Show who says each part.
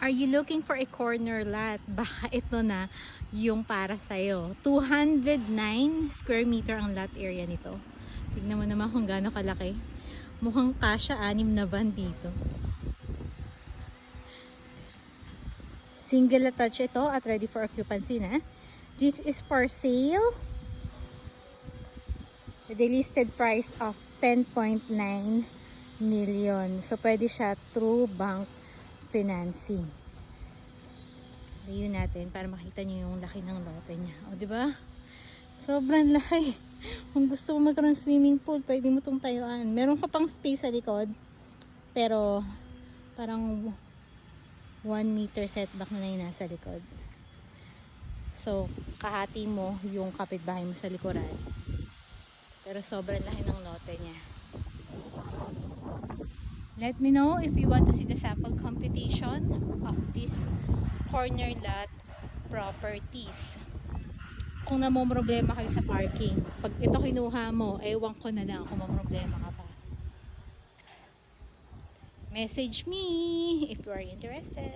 Speaker 1: Are you looking for a corner lot? Baka ito na yung para sa'yo. 209 square meter ang lot area nito. Tignan mo naman kung gaano kalaki. Mukhang kasya 6 na van dito. Single attached ito at ready for occupancy na. This is for sale. The listed price of 10.9 million. So, pwede siya through bank financing. Layo natin para makita nyo yung laki ng lote niya. O, diba? Sobrang laki. Kung gusto mo magkaroon swimming pool, pwede mo itong tayuan. Meron ka pang space sa likod. Pero, parang 1 meter setback na yung nasa likod. So, kahati mo yung kapitbahay mo sa likuran. Pero sobrang laki ng lote niya. Let me know if you want to see the sample computation of this corner lot properties. Kung namomroblema kayo sa parking, pag ito kinuha mo, ewan ko na lang kung mamroblema ka pa. Message me if you are interested.